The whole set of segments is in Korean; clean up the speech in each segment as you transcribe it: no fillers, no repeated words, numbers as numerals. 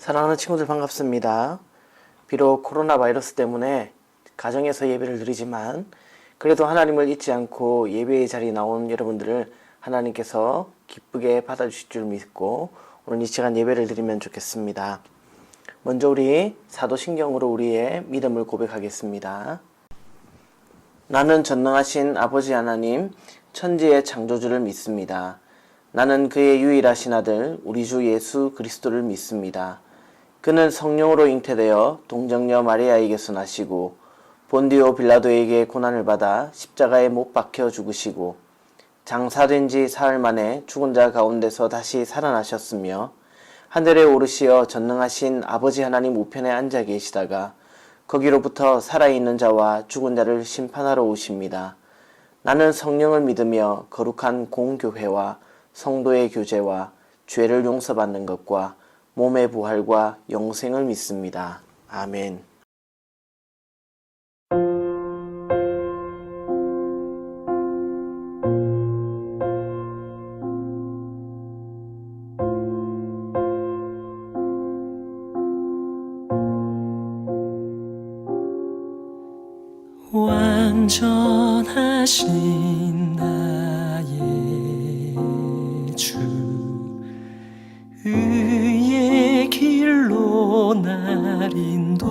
사랑하는 친구들 반갑습니다. 비록 코로나 바이러스 때문에 가정에서 예배를 드리지만 그래도 하나님을 잊지 않고 예배의 자리에 나온 여러분들을 하나님께서 기쁘게 받아주실 줄 믿고 오늘 이 시간 예배를 드리면 좋겠습니다. 먼저 우리 사도신경으로 우리의 믿음을 고백하겠습니다. 나는 전능하신 아버지 하나님, 천지의 창조주를 믿습니다. 나는 그의 유일하신 아들 우리 주 예수 그리스도를 믿습니다. 그는 성령으로 잉태되어 동정녀 마리아에게서 나시고 본디오 빌라도에게 고난을 받아 십자가에 못 박혀 죽으시고 장사된 지 사흘 만에 죽은 자 가운데서 다시 살아나셨으며 하늘에 오르시어 전능하신 아버지 하나님 우편에 앉아 계시다가 거기로부터 살아있는 자와 죽은 자를 심판하러 오십니다. 나는 성령을 믿으며 거룩한 공교회와 성도의 교제와 죄를 용서받는 것과 몸의 부활과 영생을 믿습니다. 아멘. 완전하신 나의 주 의의 길로 날 인도하소서.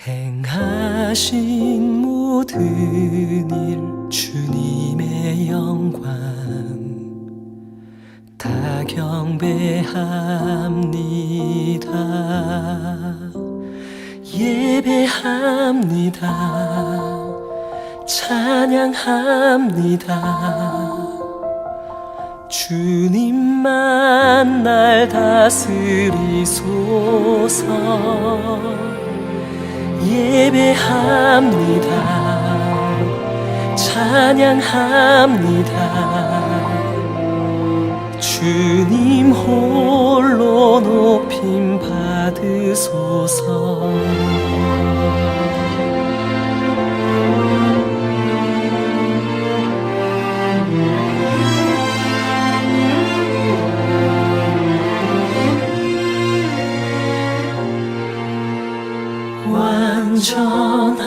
행하신 모든 일 주님의 영광 다 경배합니다. 예배합니다. 찬양합니다. 주님만 날 다스리소서. 예배합니다. 찬양합니다. 주님 홀로 높임 받으소서.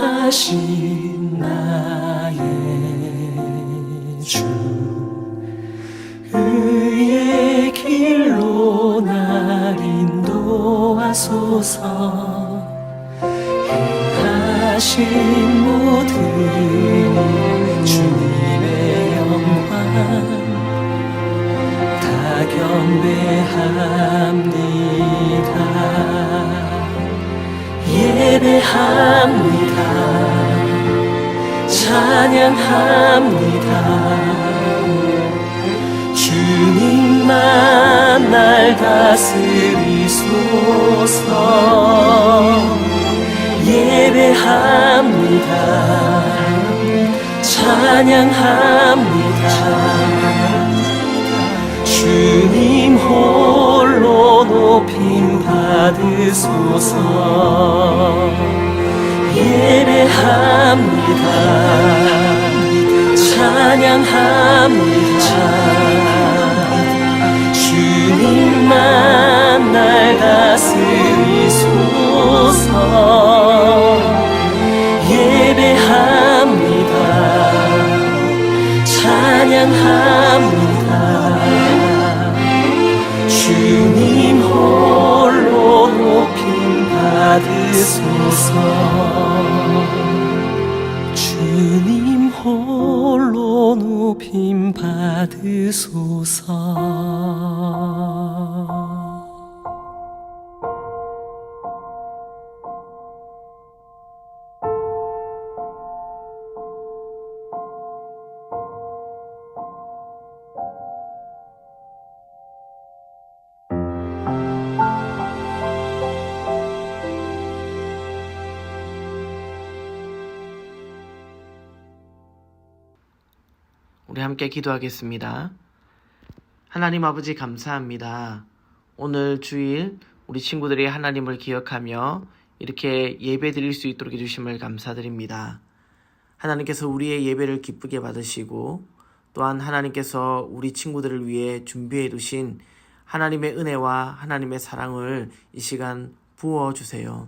완전하신 나의 주 의의 길로 날 인도하소서. 행하신 모든 주님의 영광 다 경배합니다. 예배합니다. 찬양합니다. 주님만 날 다스리소서. 예배합니다. 찬양합니다. 주님 홀로 높임 받으소서. 예배합니다. 찬양합니다. 주님만 날 다스리소서. 예배합니다. 찬양합니다. 주님 홀로 높임 받으소서. 주님 홀로 높임 받으소서. 우리 함께 기도하겠습니다. 하나님 아버지 감사합니다. 오늘 주일 우리 친구들이 하나님을 기억하며 이렇게 예배 드릴 수 있도록 해주심을 감사드립니다. 하나님께서 우리의 예배를 기쁘게 받으시고 또한 하나님께서 우리 친구들을 위해 준비해 두신 하나님의 은혜와 하나님의 사랑을 이 시간 부어주세요.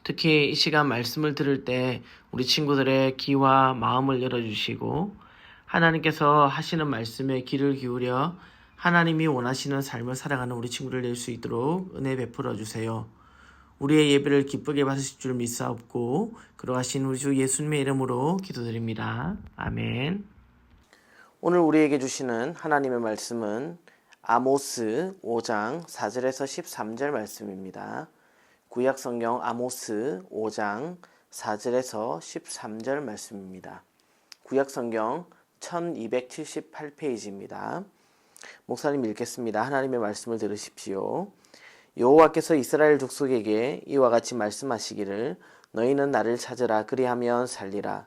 특히 이 시간 말씀을 들을 때 우리 친구들의 귀와 마음을 열어주시고 하나님께서 하시는 말씀에 귀를 기울여 하나님이 원하시는 삶을 살아가는 우리 친구를 낼 수 있도록 은혜 베풀어 주세요. 우리의 예배를 기쁘게 받으실 줄 믿사옵고 그러하신 우리 주 예수님의 이름으로 기도드립니다. 아멘. 오늘 우리에게 주시는 하나님의 말씀은 아모스 5장 4절에서 13절 말씀입니다. 구약성경 아모스 5장 4절에서 13절 말씀입니다. 구약성경 1278페이지입니다. 목사님 읽겠습니다. 하나님의 말씀을 들으십시오. 여호와께서 이스라엘 족속에게 이와 같이 말씀하시기를 너희는 나를 찾으라 그리하면 살리라.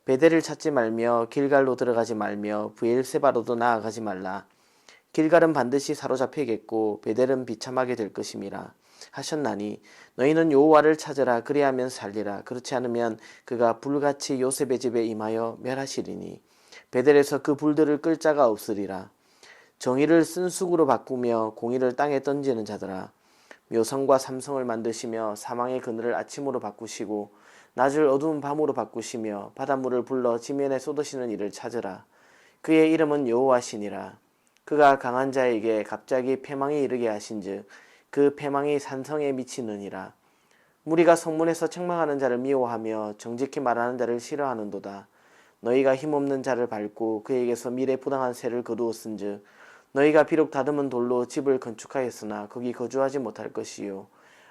베델을 찾지 말며 길갈로 들어가지 말며 브엘세바로도 나아가지 말라. 길갈은 반드시 사로잡히겠고 베델은 비참하게 될 것임이라 하셨나니 너희는 여호와를 찾으라 그리하면 살리라. 그렇지 않으면 그가 불같이 요셉의 집에 임하여 멸하시리니 베델에서 그 불들을 끌 자가 없으리라. 정의를 쓴쑥으로 바꾸며 공의를 땅에 던지는 자들아, 묘성과 삼성을 만드시며 사망의 그늘을 아침으로 바꾸시고 낮을 어두운 밤으로 바꾸시며 바닷물을 불러 지면에 쏟으시는 이를 찾으라. 그의 이름은 여호와시니라. 그가 강한 자에게 갑자기 패망이 이르게 하신즉 그 패망이 산성에 미치느니라. 무리가 성문에서 책망하는 자를 미워하며 정직히 말하는 자를 싫어하는도다. 너희가 힘없는 자를 밟고 그에게서 미래 부당한 세를 거두었은즉 너희가 비록 다듬은 돌로 집을 건축하였으나 거기 거주하지 못할 것이요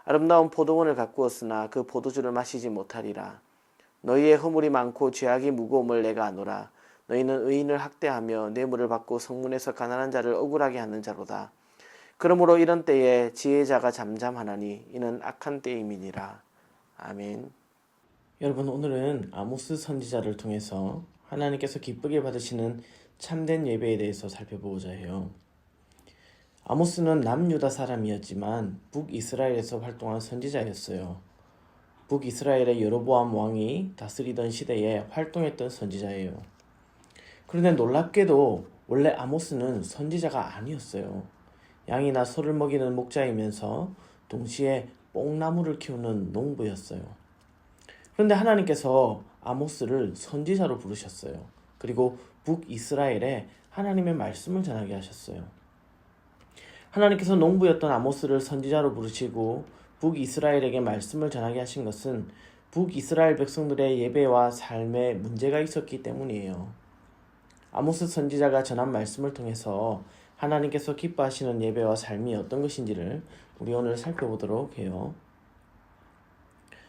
아름다운 포도원을 가꾸었으나 그 포도주를 마시지 못하리라. 너희의 허물이 많고 죄악이 무거움을 내가 아노라. 너희는 의인을 학대하며 뇌물을 받고 성문에서 가난한 자를 억울하게 하는 자로다. 그러므로 이런 때에 지혜자가 잠잠하나니 이는 악한 때임이니라. 아멘. 여러분, 오늘은 아모스 선지자를 통해서 하나님께서 기쁘게 받으시는 참된 예배에 대해서 살펴보고자 해요. 아모스는 남유다 사람이었지만 북이스라엘에서 활동한 선지자였어요. 북이스라엘의 여로보암 왕이 다스리던 시대에 활동했던 선지자예요. 그런데 놀랍게도 원래 아모스는 선지자가 아니었어요. 양이나 소를 먹이는 목자이면서 동시에 뽕나무를 키우는 농부였어요. 그런데 하나님께서 아모스를 선지자로 부르셨어요. 그리고 북이스라엘에 하나님의 말씀을 전하게 하셨어요. 하나님께서 농부였던 아모스를 선지자로 부르시고 북이스라엘에게 말씀을 전하게 하신 것은 북이스라엘 백성들의 예배와 삶에 문제가 있었기 때문이에요. 아모스 선지자가 전한 말씀을 통해서 하나님께서 기뻐하시는 예배와 삶이 어떤 것인지를 우리 오늘 살펴보도록 해요.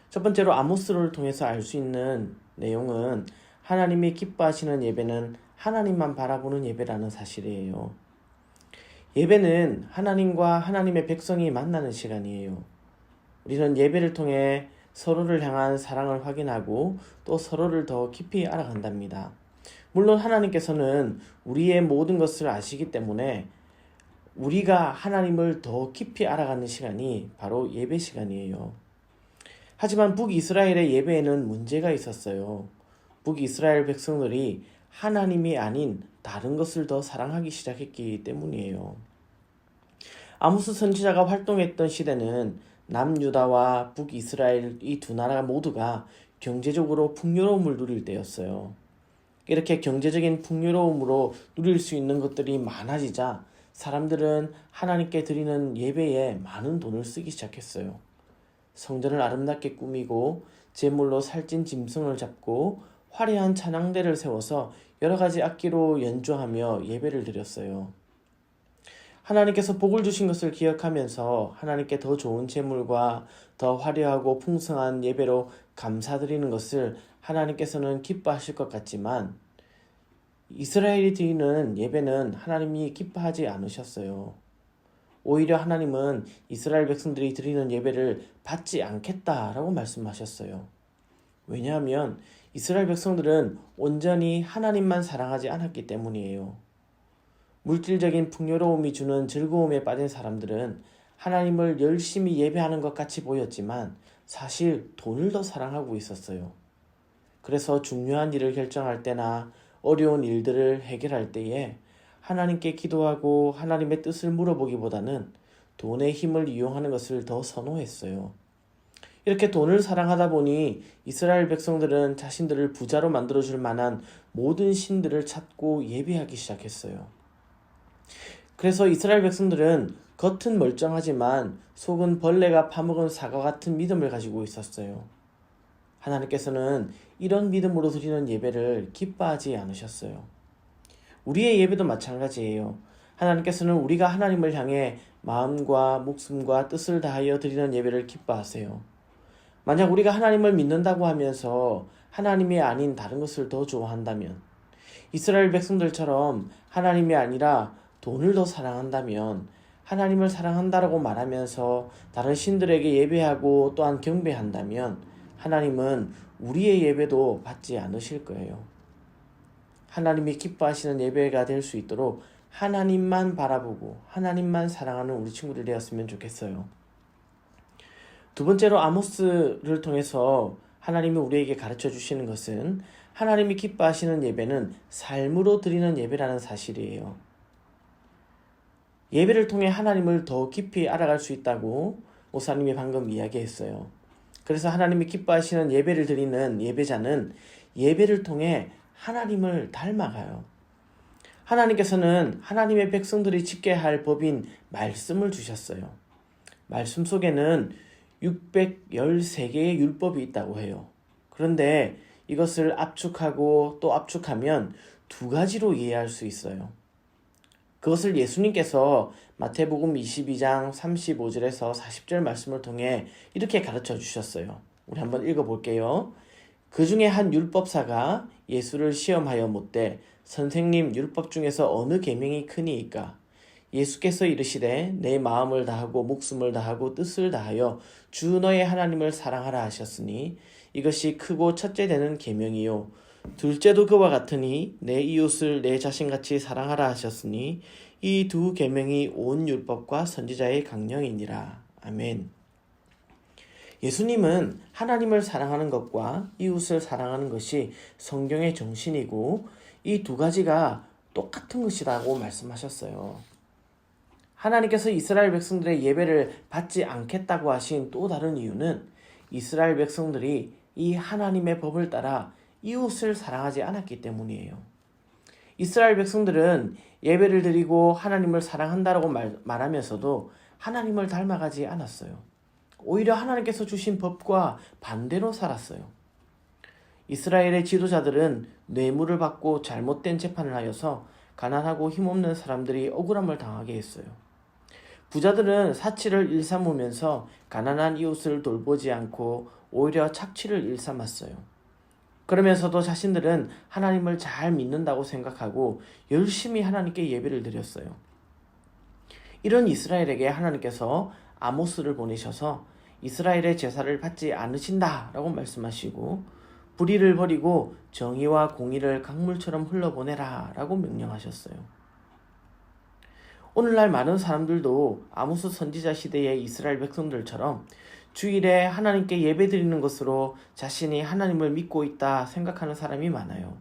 첫 번째로 아모스를 통해서 알 수 있는 내용은 하나님이 기뻐하시는 예배는 하나님만 바라보는 예배라는 사실이에요. 예배는 하나님과 하나님의 백성이 만나는 시간이에요. 우리는 예배를 통해 서로를 향한 사랑을 확인하고 또 서로를 더 깊이 알아간답니다. 물론 하나님께서는 우리의 모든 것을 아시기 때문에 우리가 하나님을 더 깊이 알아가는 시간이 바로 예배 시간이에요. 하지만 북이스라엘의 예배에는 문제가 있었어요. 북이스라엘 백성들이 하나님이 아닌 다른 것을 더 사랑하기 시작했기 때문이에요. 아모스 선지자가 활동했던 시대는 남유다와 북이스라엘 이 두 나라 모두가 경제적으로 풍요로움을 누릴 때였어요. 이렇게 경제적인 풍요로움으로 누릴 수 있는 것들이 많아지자 사람들은 하나님께 드리는 예배에 많은 돈을 쓰기 시작했어요. 성전을 아름답게 꾸미고 제물로 살찐 짐승을 잡고 화려한 찬양대를 세워서 여러 가지 악기로 연주하며 예배를 드렸어요. 하나님께서 복을 주신 것을 기억하면서 하나님께 더 좋은 제물과 더 화려하고 풍성한 예배로 감사드리는 것을 하나님께서는 기뻐하실 것 같지만 이스라엘이 드리는 예배는 하나님이 기뻐하지 않으셨어요. 오히려 하나님은 이스라엘 백성들이 드리는 예배를 받지 않겠다라고 말씀하셨어요. 왜냐하면 이스라엘 백성들은 온전히 하나님만 사랑하지 않았기 때문이에요. 물질적인 풍요로움이 주는 즐거움에 빠진 사람들은 하나님을 열심히 예배하는 것 같이 보였지만 사실 돈을 더 사랑하고 있었어요. 그래서 중요한 일을 결정할 때나 어려운 일들을 해결할 때에 하나님께 기도하고 하나님의 뜻을 물어보기보다는 돈의 힘을 이용하는 것을 더 선호했어요. 이렇게 돈을 사랑하다 보니 이스라엘 백성들은 자신들을 부자로 만들어줄 만한 모든 신들을 찾고 예배하기 시작했어요. 그래서 이스라엘 백성들은 겉은 멀쩡하지만 속은 벌레가 파먹은 사과 같은 믿음을 가지고 있었어요. 하나님께서는 이런 믿음으로 드리는 예배를 기뻐하지 않으셨어요. 우리의 예배도 마찬가지예요. 하나님께서는 우리가 하나님을 향해 마음과 목숨과 뜻을 다하여 드리는 예배를 기뻐하세요. 만약 우리가 하나님을 믿는다고 하면서 하나님이 아닌 다른 것을 더 좋아한다면, 이스라엘 백성들처럼 하나님이 아니라 돈을 더 사랑한다면, 하나님을 사랑한다라고 말하면서 다른 신들에게 예배하고 또한 경배한다면 하나님은 우리의 예배도 받지 않으실 거예요. 하나님이 기뻐하시는 예배가 될 수 있도록 하나님만 바라보고 하나님만 사랑하는 우리 친구들 되었으면 좋겠어요. 두 번째로 아모스를 통해서 하나님이 우리에게 가르쳐 주시는 것은 하나님이 기뻐하시는 예배는 삶으로 드리는 예배라는 사실이에요. 예배를 통해 하나님을 더 깊이 알아갈 수 있다고 목사님이 방금 이야기했어요. 그래서 하나님이 기뻐하시는 예배를 드리는 예배자는 예배를 통해 하나님을 닮아가요. 하나님께서는 하나님의 백성들이 지켜야 할 법인 말씀을 주셨어요. 말씀 속에는 613개의 율법이 있다고 해요. 그런데 이것을 압축하고 또 압축하면 두 가지로 이해할 수 있어요. 그것을 예수님께서 마태복음 22장 35절에서 40절 말씀을 통해 이렇게 가르쳐 주셨어요. 우리 한번 읽어볼게요. 그 중에 한 율법사가 예수를 시험하여 묻되 선생님, 율법 중에서 어느 계명이 크니이까? 예수께서 이르시되 내 마음을 다하고 목숨을 다하고 뜻을 다하여 주 너의 하나님을 사랑하라 하셨으니 이것이 크고 첫째 되는 계명이요 둘째도 그와 같으니 내 이웃을 내 자신같이 사랑하라 하셨으니 이 두 계명이 온 율법과 선지자의 강령이니라. 아멘. 예수님은 하나님을 사랑하는 것과 이웃을 사랑하는 것이 성경의 정신이고 이 두 가지가 똑같은 것이라고 말씀하셨어요. 하나님께서 이스라엘 백성들의 예배를 받지 않겠다고 하신 또 다른 이유는 이스라엘 백성들이 이 하나님의 법을 따라 이웃을 사랑하지 않았기 때문이에요. 이스라엘 백성들은 예배를 드리고 하나님을 사랑한다라고 말하면서도 하나님을 닮아가지 않았어요. 오히려 하나님께서 주신 법과 반대로 살았어요. 이스라엘의 지도자들은 뇌물을 받고 잘못된 재판을 하여서 가난하고 힘없는 사람들이 억울함을 당하게 했어요. 부자들은 사치를 일삼으면서 가난한 이웃을 돌보지 않고 오히려 착취를 일삼았어요. 그러면서도 자신들은 하나님을 잘 믿는다고 생각하고 열심히 하나님께 예배를 드렸어요. 이런 이스라엘에게 하나님께서 아모스를 보내셔서 이스라엘의 제사를 받지 않으신다라고 말씀하시고 불의를 버리고 정의와 공의를 강물처럼 흘러보내라 라고 명령하셨어요. 오늘날 많은 사람들도 아모스 선지자 시대의 이스라엘 백성들처럼 주일에 하나님께 예배드리는 것으로 자신이 하나님을 믿고 있다 생각하는 사람이 많아요.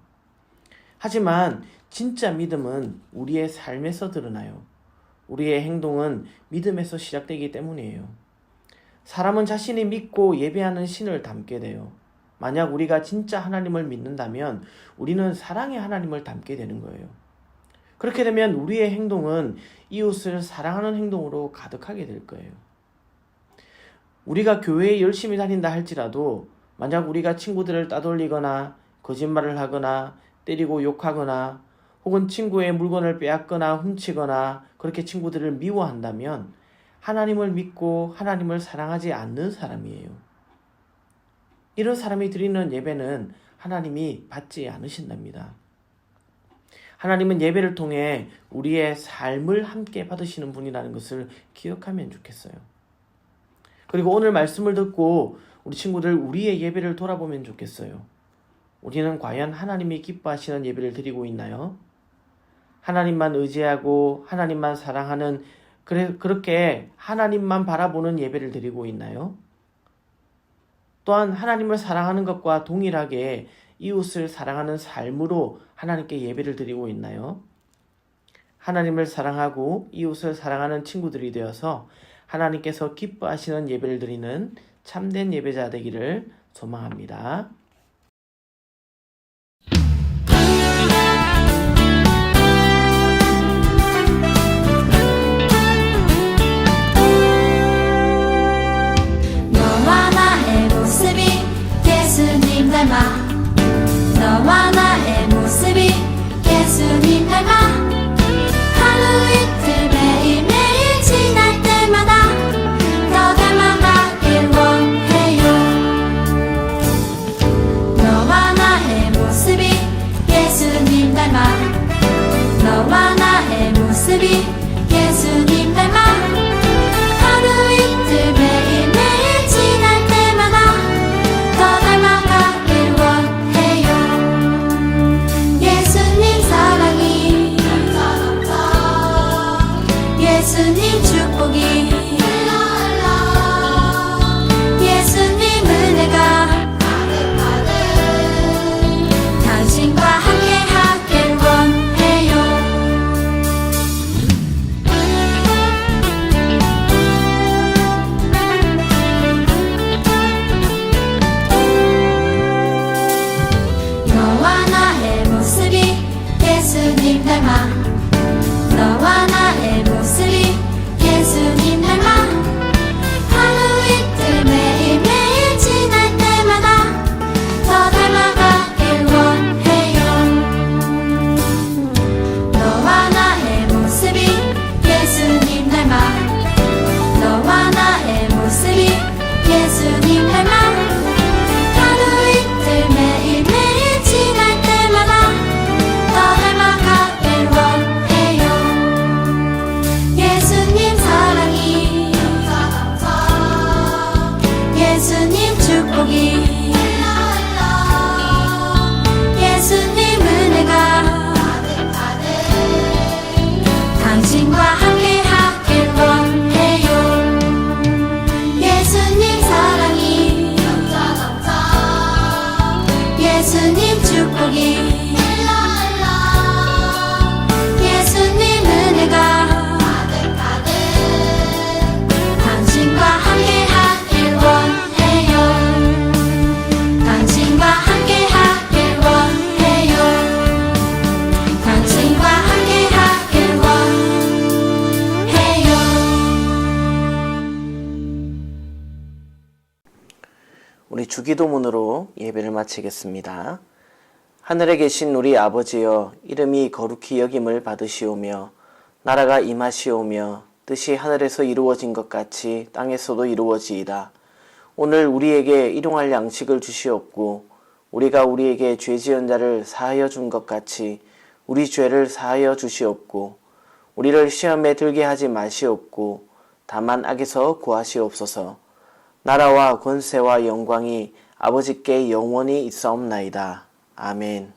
하지만 진짜 믿음은 우리의 삶에서 드러나요. 우리의 행동은 믿음에서 시작되기 때문이에요. 사람은 자신이 믿고 예배하는 신을 닮게 돼요. 만약 우리가 진짜 하나님을 믿는다면 우리는 사랑의 하나님을 닮게 되는 거예요. 그렇게 되면 우리의 행동은 이웃을 사랑하는 행동으로 가득하게 될 거예요. 우리가 교회에 열심히 다닌다 할지라도 만약 우리가 친구들을 따돌리거나 거짓말을 하거나 때리고 욕하거나 혹은 친구의 물건을 빼앗거나 훔치거나 그렇게 친구들을 미워한다면 하나님을 믿고 하나님을 사랑하지 않는 사람이에요. 이런 사람이 드리는 예배는 하나님이 받지 않으신답니다. 하나님은 예배를 통해 우리의 삶을 함께 받으시는 분이라는 것을 기억하면 좋겠어요. 그리고 오늘 말씀을 듣고 우리 친구들 우리의 예배를 돌아보면 좋겠어요. 우리는 과연 하나님이 기뻐하시는 예배를 드리고 있나요? 하나님만 의지하고 하나님만 사랑하는 그렇게 하나님만 바라보는 예배를 드리고 있나요? 또한 하나님을 사랑하는 것과 동일하게 이웃을 사랑하는 삶으로 하나님께 예배를 드리고 있나요? 하나님을 사랑하고 이웃을 사랑하는 친구들이 되어서 하나님께서 기뻐하시는 예배를 드리는 참된 예배자 되기를 소망합니다. 너와 나의 모습이 예수님 닮아 너와 나의 모습이 예수님 닮아 하루 이틀 매일매일 지날 때마다 더 닮아가길 원해요. 너와 나의 모습이 예수님 닮아 너와 나의 모습이 예수님 닮아 하루 이틀 매일매일 지날 때마다 더 닮아가길 원해요. 예수님 사랑이 예수님 축복이 예수님 은혜가 당신과 함께 하길 원해요. 너와 나의 모습이 예수님 닮아 너와 나의 모습이 예수님 닮아 하루 이틀 매일매일 지날 때마다 더 닮아가길 원해요. 너와 나의 모습이 예수님 닮아 너와 나의 모습이 예수님 닮아 하루 이틀 매일매일 지날 때마다 더 닮아가길 원해요. 예수님 사랑이 예수님 축복이 예수님 은혜가 당신과 함께 하길 원해요. 예수님 사랑이 예수님 축복이 예수님 은혜가 당신과 함께 하길 원해요. 당신과 함께 하길 원해요. 당신과 함께 하길 원해요. 우리 주기도문으로 예배를 마치겠습니다. 하늘에 계신 우리 아버지여, 이름이 거룩히 여김을 받으시오며 나라가 임하시오며 뜻이 하늘에서 이루어진 것 같이 땅에서도 이루어지이다. 오늘 우리에게 일용할 양식을 주시옵고 우리가 우리에게 죄 지은 자를 사하여 준 것 같이 우리 죄를 사하여 주시옵고 우리를 시험에 들게 하지 마시옵고 다만 악에서 구하시옵소서. 나라와 권세와 영광이 아버지께 영원히 있사옵나이다. 아멘.